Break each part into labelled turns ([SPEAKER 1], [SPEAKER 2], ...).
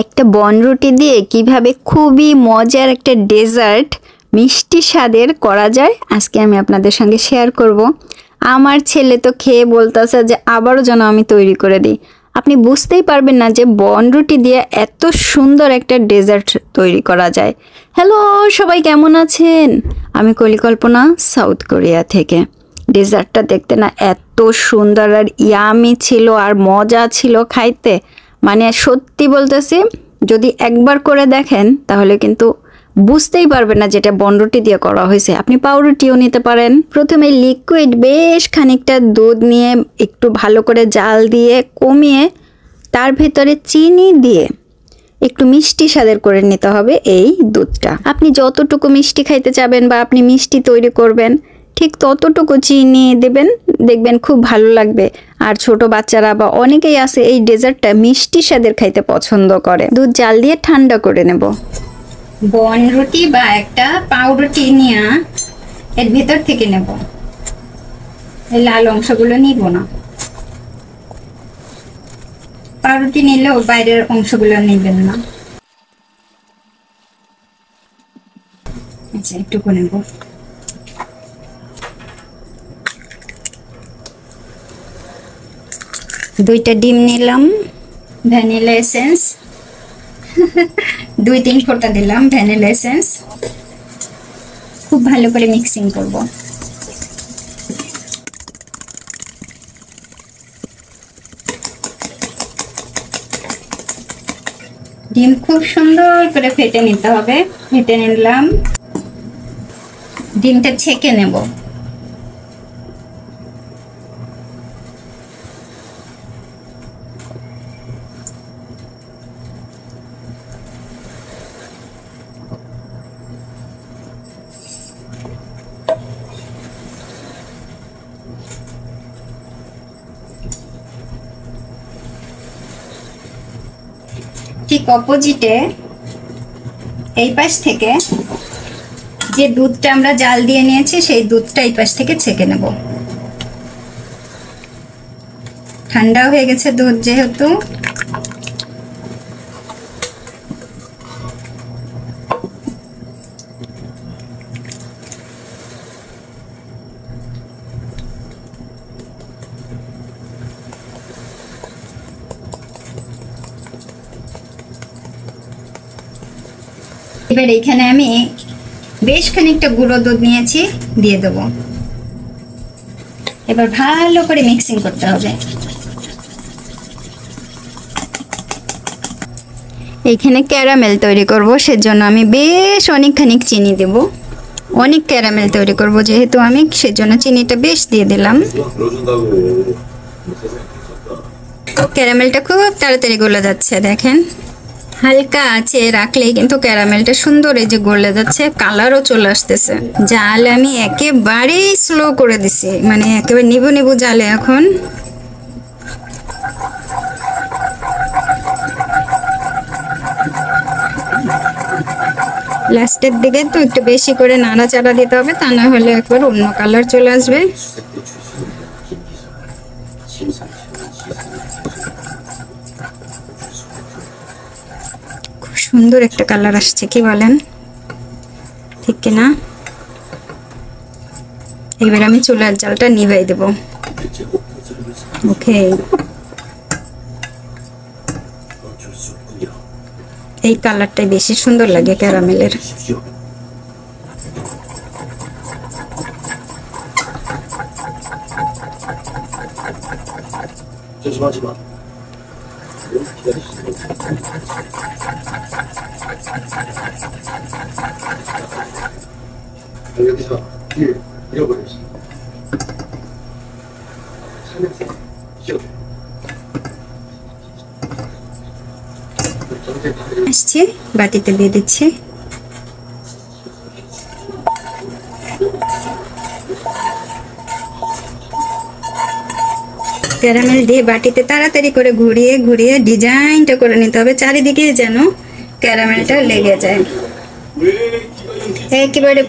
[SPEAKER 1] একটা বনরুটি দিয়ে কিভাবে খুবই মজার একটা ডেজার্ট মিষ্টি স্বাদের করা যায় আজকে আমি আপনাদের সঙ্গে শেয়ার করব। আমার ছেলে তো খেয়ে বলতেছে যে আবারও যেন আমি তৈরি করে দিই। আপনি বুঝতেই পারবেন না যে বনরুটি দিয়ে এত সুন্দর একটা ডেজার্ট তৈরি করা যায়। হ্যালো সবাই, কেমন আছেন? আমি কলিকল্পনা, সাউথ কোরিয়া থেকে। ডেজার্টটা দেখতে না এত সুন্দর আর ইয়ামি ছিল আর মজা ছিল খাইতে, মানে সত্যি বলতেছি, যদি একবার করে দেখেন তাহলে কিন্তু বুঝতেই পারবেন না যেটা বনরুটি দিয়ে করা হয়েছে। আপনি পাউরুটিও নিতে পারেন। প্রথমে লিকুইড বেশ খানিকটা দুধ নিয়ে একটু ভালো করে জাল দিয়ে কমিয়ে তার ভেতরে চিনি দিয়ে একটু মিষ্টি স্বাদের করে নিতে হবে এই দুধটা। আপনি যতটুকু মিষ্টি খাইতে চাবেন বা আপনি মিষ্টি তৈরি করবেন ঠিক ততটুকু চিনি দেবেন, দেখবেন খুব ভালো লাগবে। আর ছোট বাচ্চারা বা অনেকেই আছে এই ডেজার্টটা মিষ্টি স্বাদের খাইতে পছন্দ করে। দুধ জাল দিয়ে ঠান্ডা করে নেব। বনরুটি বা একটা পাউরুটি নিয়ে এর ভেতর থেকে নেব, এই লাল অংশগুলো নিব না। পাউরুটি নিলেও বাইরের অংশগুলো নেবেন না। আচ্ছা, একটুকু নেব। দুইটা ডিম নিলাম, ভ্যানিলা এসেন্স 2-3 ফোঁটা দিলাম ভ্যানিলা এসেন্স। খুব ভালো করে মিক্সিং করব। ডিম খুব সুন্দর করে ফেটে নিতে হবে। ফেটে নিলাম, ডিমটা ছেঁকে নেব। ঠিক অপোজিটে এই পাশ থেকে যে দুধটা আমরা জাল দিয়ে নিয়েছি সেই দুধটা এই পাশ থেকে ছেঁকে নেব। ঠান্ডা হয়ে গেছে দুধ যেহেতু। এবার এখানে আমি বেশ খানিকটা গুঁড়ো দুধ নিয়েছি, দিয়ে দেবো। এবার ভালো করে মিক্সিং করতে হবে। এইখানে ক্যারামেল তৈরি করব, সেজন্য আমি বেশ অনেকখানি চিনি দেব। অনেক ক্যারামেল তৈরি করব যেহেতু আমি, সেজন্য চিনিটা বেশ দিয়ে দিলাম। ক্যারামেলটা খুব তাড়াতাড়ি গলে যাচ্ছে, দেখেন। হালকা আছে রাখলেই কিন্তু ক্যারামেলটা সুন্দর এই যে গলে যাচ্ছে, কালারও চলে আসতেছে। জাল আমি একেবারেই স্লো করে দিছি, মানে একেবারে নিবু নিবু জালে। এখন লাস্টের দিকে তো একটু বেশি করে নাড়াচাড়া দিতে হবে, তা না হলে একবার অন্য কালার চলে আসবে। সুন্দর একটা কালার আসছে, কি বলেন? ঠিক কিনা? এবার আমি চুলার জালটা নিভাই দেব। ওকে, এই কালারটাই বেশি সুন্দর লাগে ক্যারামেলের। আসছে, বাটিতে দিয়ে দিচ্ছি। ক্যারামেল দিয়ে বাটিতে তাড়াতাড়ি করে ঘুরিয়ে ঘুরিয়ে ডিজাইনটা করে নিতে হবে, চারিদিকে যেন ক্যারামেলটা লেগে যায়। একেবারে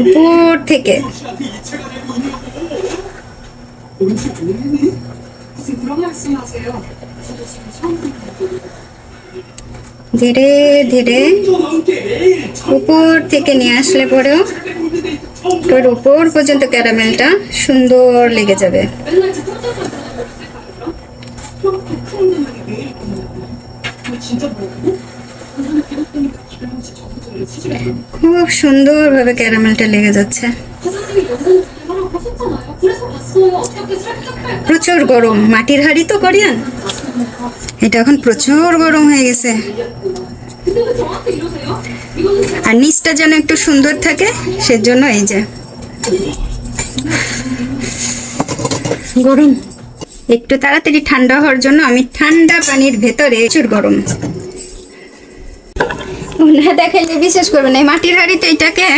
[SPEAKER 1] উপর থেকে ধীরে ধীরে উপর থেকে নিয়ে আসলে পরেও ওর উপর পর্যন্ত ক্যারামেলটা সুন্দর লেগে যাবে। খুব সুন্দরভাবে ক্যারামেলটা লেগে যাচ্ছে। প্রচুর গরম, মাটির হাঁড়ি তো কোরিয়ান, এটা এখন প্রচুর গরম হয়ে গেছে। আর নিচটা যেন একটু সুন্দর থাকে সেজন্য এই যে গরম। একটু তাড়াতাড়ি ঠান্ডা হওয়ার জন্য আমি ঠান্ডা পানির ভেতরে প্রচুর গরম না দেখাইলে বিশ্বাস করবেন। এই মাটির হাঁড়িতে এটাকে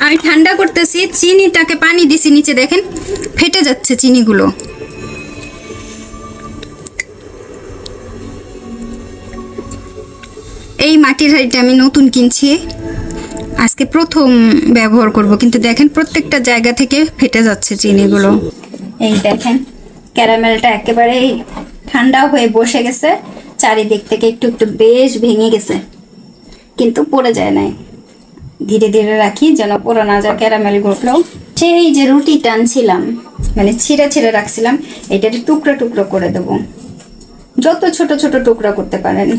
[SPEAKER 1] আমি ঠান্ডা করতেছি, চিনিটাকে পানি দিছি নিচে, দেখেন ফেটে যাচ্ছে চিনিগুলো। এই মাটির হাঁড়িটা আমি নতুন কিনছি, আজকে প্রথম ব্যবহার করব, কিন্তু দেখেন প্রত্যেকটা জায়গা থেকে ফেটে যাচ্ছে চিনিগুলো। এই দেখেন ক্যারামেলটা একেবারে ঠান্ডা হয়ে বসে গেছে, চারিদিক থেকে একটু একটু বেশ ভেঙে গেছে, কিন্তু পড়ে যায় নাই। ধীরে ধীরে রাখি যেন পড়ে না যায় ক্যারামেল গুলো। সেই যে রুটি টানছিলাম, মানে ছিঁড়ে ছিঁড়ে রাখছিলাম, এটাকে টুকরো টুকরো করে দেব, যত ছোট ছোট টুকরা করতে পারেন।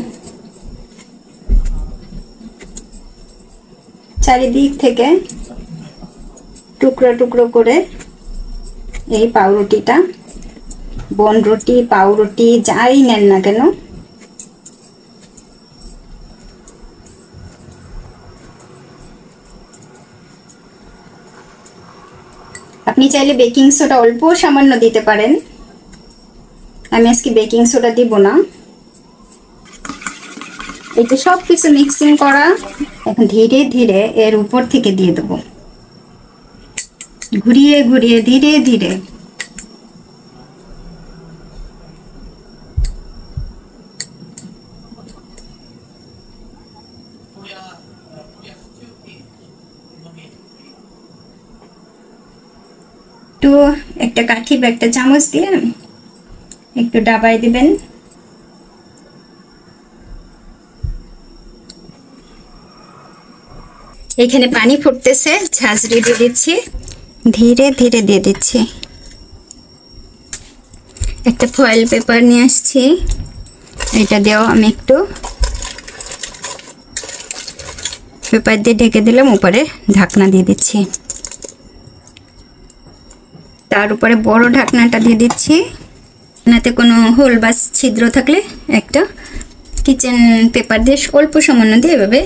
[SPEAKER 1] চারিদিক থেকে টুকরো টুকরো করে এই পাউরুটিটা, বনরুটি পাউরুটি যাই নেন না কেন, আপনি চাইলে বেকিং সোডা অল্প সামান্য দিতে পারেন, আমি আজকে বেকিং সোডা দিব না। এটা সব কিছু মিক্সিং করা, এখন ধীরে ধীরে এর উপর থেকে দিয়ে দেব, ঘুরিয়ে ঘুরিয়ে ধীরে ধীরে। একটু একটা কাঠি বা একটা চামচ দিয়ে একটু ডাবায় দিবেন। এখানে পানি ফুটতেছে, ঝাঁঝরি দিয়ে দিচ্ছি, ধীরে ধীরে দিয়ে দিচ্ছি। একটা ফয়েল পেপার নিয়ে আসছি, এটা দিয়েও আমি একটু পেপার দিয়ে ঢেকে দিলাম, উপরে ঢাকনা দিয়ে দিচ্ছি, তার উপরে বড় ঢাকনাটা দিয়ে দিচ্ছি। নাতে কোনো হোল বা ছিদ্র থাকলে একটা কিচেন পেপার দিয়ে অল্প সামান্য দিয়ে এভাবে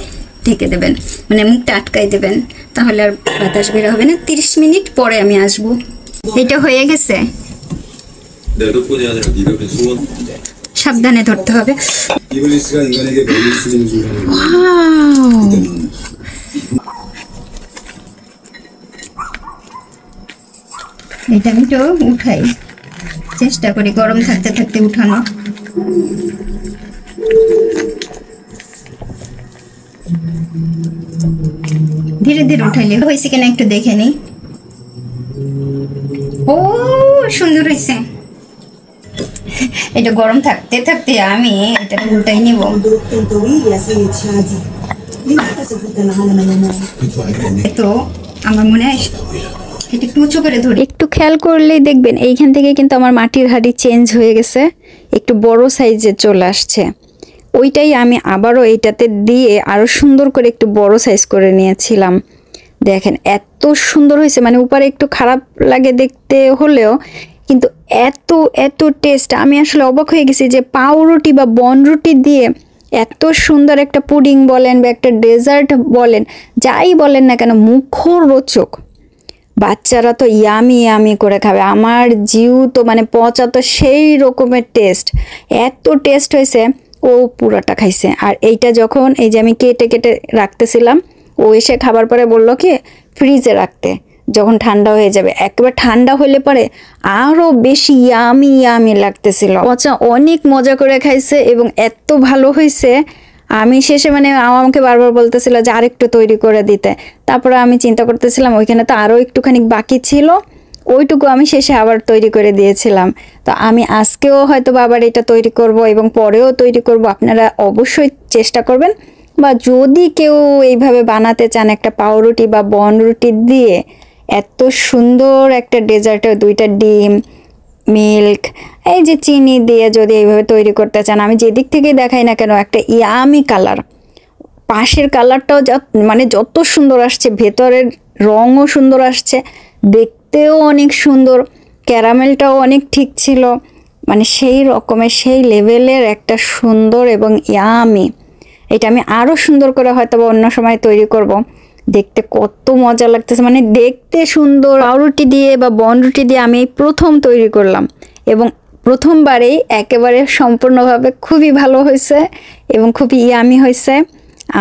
[SPEAKER 1] ঢেকে দেবেন, মানে মুখটা আটকাই দেবেন, তাহলে আর বাতাস বের হবে না। 30 মিনিট পরে আমি আসবো। এটা হয়ে গেছে, সাবধানে ধরতে হবে। এটা আমি তো উঠাই, চেষ্টা করি গরম থাকতে থাকতে উঠানো। ধীরে ধীরে উঠাইলে হয়েছে কিনা একটু দেখে নি। ও সুন্দর হয়েছে। এটা গরম থাকতে থাকতে আমি এটা উল্টাই নিব। তো আমার মনে হয় একটু খেয়াল করলেই দেখবেন এইখান থেকে কিন্তু আমার মাটির হাঁড়ি চেঞ্জ হয়ে গেছে, একটু বড় সাইজে চলে আসছে। ওইটাই আমি আবারও এইটাতে দিয়ে আরো সুন্দর করে একটু বড় সাইজ করে নিয়েছিলাম। দেখেন এত সুন্দর হয়েছে, মানে উপরে একটু খারাপ লাগে দেখতে হলেও কিন্তু এত এত টেস্ট। আমি আসলে অবাক হয়ে গেছি যে পাউরুটি বা বনরুটি দিয়ে এত সুন্দর একটা পুডিং বলেন বা একটা ডেজার্ট বলেন, যাই বলেন না কেন, মুখরোচক। বাচ্চারা তো ইয়ামি ইয়ামি করে খাবে, আমার জিউ তো মানে পচা তো সেই রকমের টেস্ট, এত টেস্ট হয়েছে। ও পুরাটা খাইছে। আর এইটা যখন এই যে আমি কেটে কেটে রাখতেছিলাম, ও এসে খাবার পরে বললো কি ফ্রিজে রাখতে, যখন ঠান্ডা হয়ে যাবে। একবার ঠান্ডা হলে পরে আরও বেশি ইয়ামি ইয়ামি লাগতেছিল। পচা অনেক মজা করে খাইছে এবং এত ভালো হয়েছে। আমি শেষে মানে আমাকে বারবার বলতেছিল যে আরেকটু তৈরি করে দিতে। তারপরে আমি চিন্তা করতেছিলাম ওইখানে তো আরও একটুখানি বাকি ছিল, ওইটুকু আমি শেষে আবার তৈরি করে দিয়েছিলাম। তো আমি আজকেও হয়তো আবার এটা তৈরি করব এবং পরেও তৈরি করব। আপনারা অবশ্যই চেষ্টা করবেন, বা যদি কেউ এইভাবে বানাতে চান একটা পাউরুটি বা বনরুটি দিয়ে এত সুন্দর একটা ডেজার্টের 2টা ডিম, মিল্ক, এই যে চিনি দিয়ে যদি এইভাবে তৈরি করতে চান, আমি যেদিক থেকেই দেখাই না কেন একটা ইয়ামি কালার, পাশের কালারটাও মানে যত সুন্দর আসছে, ভেতরের রঙও সুন্দর আসছে, দেখতেও অনেক সুন্দর, ক্যারামেলটাও অনেক ঠিক ছিল, মানে সেই রকমের সেই লেভেলের একটা সুন্দর এবং ইয়ামি। এটা আমি আরও সুন্দর করে হয়তো বা অন্য সময় তৈরি করব। দেখতে কত মজা লাগতেছে, মানে দেখতে সুন্দর। পাউরুটি দিয়ে বা বনরুটি দিয়ে আমি প্রথম তৈরি করলাম এবং প্রথমবারেই একেবারে সম্পূর্ণভাবে খুবই ভালো হয়েছে এবং খুবই ইয়ামি হয়েছে।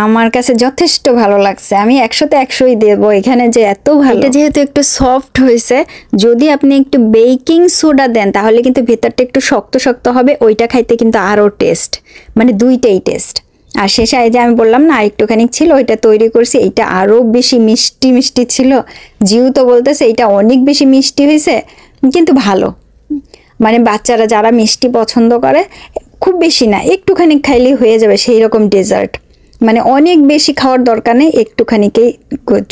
[SPEAKER 1] আমার কাছে যথেষ্ট ভালো লাগছে, আমি 100তে 100ই দেবো এখানে, যে এত ভালো। এটা যেহেতু একটু সফট হয়েছে, যদি আপনি একটু বেকিং সোডা দেন তাহলে কিন্তু ভেতরটা একটু শক্ত শক্ত হবে, ওইটা খাইতে কিন্তু আরও টেস্ট, মানে দুইটাই টেস্ট। আর শেষে এই যে আমি বললাম না আরেকটুখানি ছিল, ওইটা তৈরি করছি, এইটা আরও বেশি মিষ্টি মিষ্টি ছিল। জিউ তো বলতেছে এইটা অনেক বেশি মিষ্টি হয়েছে, কিন্তু ভালো, মানে বাচ্চারা যারা মিষ্টি পছন্দ করে, খুব বেশি না, একটুখানি খাইলেই হয়ে যাবে সেই রকম ডেজার্ট, মানে অনেক বেশি খাওয়ার দরকার নেই, একটুখানিকেই গুড।